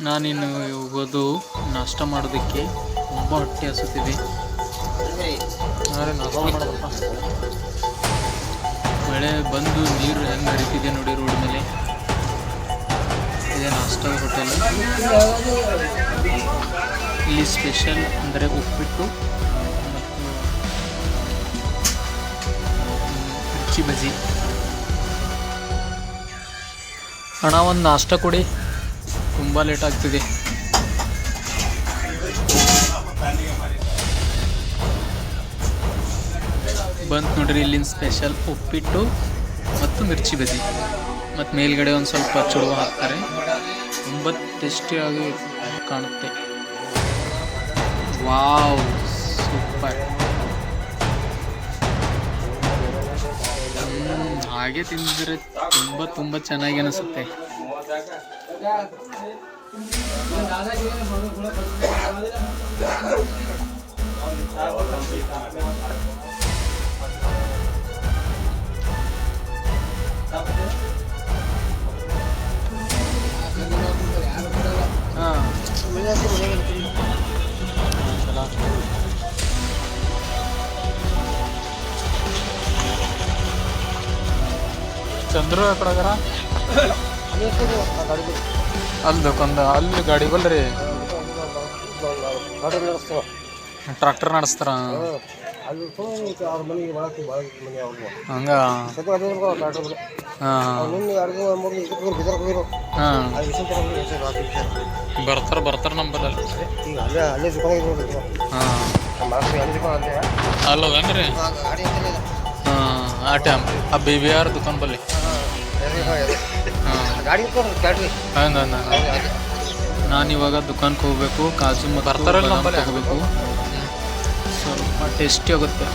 ನಾನಿನ್ನು ಹೋಗೋದು ನಾಷ್ಟ ಮಾಡೋದಕ್ಕೆ. ತುಂಬ ಹೊಟ್ಟೆ ಹಸುತ್ತಿದೆ. ಮಳೆ ಬಂದು ನೀರು ಹೆಂಗೆ ಹರಿತಿದೆ ನೋಡಿ ರೋಡ್ ಮೇಲೆ. ಇದೇ ನಾಷ್ಟದ ಹೋಟೆಲ್. ಇಲ್ಲಿ ಸ್ಪೆಷಲ್ ಅಂದರೆ ಉಪ್ಪಿಟ್ಟು ಮತ್ತು ಮಿರ್ಚಿ ಬಜ್ಜಿ. ಅಣ್ಣ ಒಂದು ನಾಷ್ಟ ಕೊಡಿ, ತುಂಬ ಲೇಟ್ ಆಗ್ತಿದೆ. ಬಂತು ನೋಡ್ರಿ ಇಲ್ಲಿನ ಸ್ಪೆಷಲ್ ಉಪ್ಪಿಟ್ಟು ಮತ್ತು ಮಿರ್ಚಿ ಬಜ್ಜಿ. ಮತ್ತು ಮೇಲ್ಗಡೆ ಒಂದು ಸ್ವಲ್ಪ ಚುಡುವ ಹಾಕ್ತಾರೆ. ತುಂಬ ಟೇಸ್ಟಿಯಾಗಿ ಕಾಣುತ್ತೆ. Wow, super. ಹಾಗೆ ತಿಂದಿದ್ರೆ ತುಂಬ ಚೆನ್ನಾಗಿ ಅನಿಸುತ್ತೆ. ಚಂದ್ರು ಎಕಡಾಗರ ಅಲ್ಲಿ ದುಕಾನ್ದ ಅಲ್ಲಿ ಗಾಡಿ ಬಲ್ರಿ ಟ್ರಾಕ್ಟರ್ ನಡೆಸ್ತಾರ ಹಂಗ. ಬರ್ತಾರ ನಂಬಲ್ಲಿ. ಅಲ್ಲವೇನ್ರಿ? ಆ ಟೈಮ್ ಆ BBR ದುಕಾನ್ ಬಲ್ಲಿ. ನಾನಿವಾಗ ದುಕಾನ್ಗೆ ಹೋಗ್ಬೇಕು. ಕಾಜು ಮತ್ತು ತಗೋಬೇಕು. ಸ್ವಲ್ಪ ಟೇಸ್ಟಿ ಆಗುತ್ತೆ.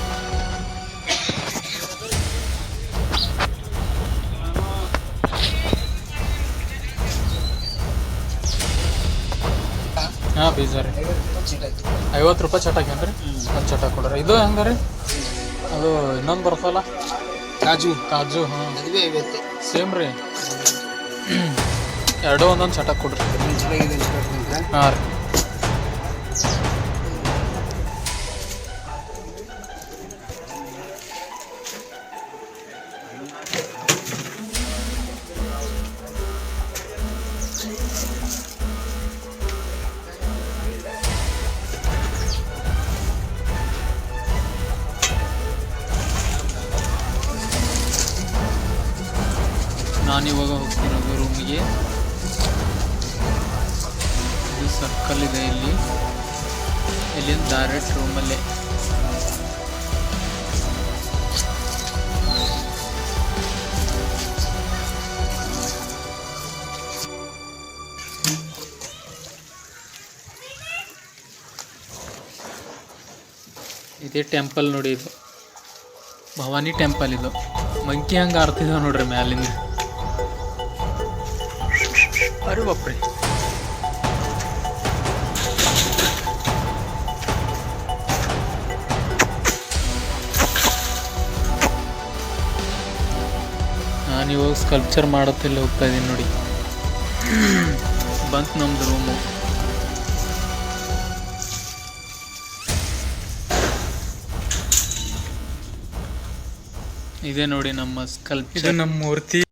ಹಾಂ, ಬೀಜ ರೀ 50 ರೂಪಾಯಿ ಚಟಾಕಿ ಏನ್ರಿ? ಒಂದು ಚಟಾಕ್ ಕೊಡ್ರಿ. ಇದು ಹೆಂಗೆ ರೀ? ಅದು ಇನ್ನೊಂದು ಬರ್ತಲ್ಲ ಕಾಜು. ಹಾಂ, ಸೇಮ್ ರೀ. ಎರಡೂ ಒಂದೊಂದು ಚಟಾಕ್ ಕೊಡ್ರಿ. ಹಾಂ ರೀ. ನಾನಿವಾಗ ಹೋಗ್ತಿರೋದು ರೂಮಿಗೆ. ಇದು ಸರ್ಕಲ್ ಇದೆ ಇಲ್ಲಿಂದ ಡೈರೆಕ್ಟ್ ರೂಮಲ್ಲೇ. ಇದೇ ಟೆಂಪಲ್ ನೋಡಿ, ಇದು ಭವಾನಿ ಟೆಂಪಲ್. ಇದು ಮಂಕಿ ಹಂಗೆ ಆರ್ತಿದ್ದಾವೆ ನೋಡ್ರಿ ಮ್ಯಾಲಿಂದ. ಅರೆ ಬಾಪ್ರಿ. ನಾನಿವಾಗ ಸ್ಕಲ್ಪ್ಚರ್ ಮಾಡುತ್ತಿಲ್ಲ ಹೋಗ್ತಾ ಇದ್ದೀನಿ ನೋಡಿ. ಬಂತು ನಮ್ದು ರೂಮು. ಇದೆ ನೋಡಿ ನಮ್ಮ ಸ್ಕಲ್ಪ್ಚರ್. ಇದು ನಮ್ಮ ಮೂರ್ತಿ.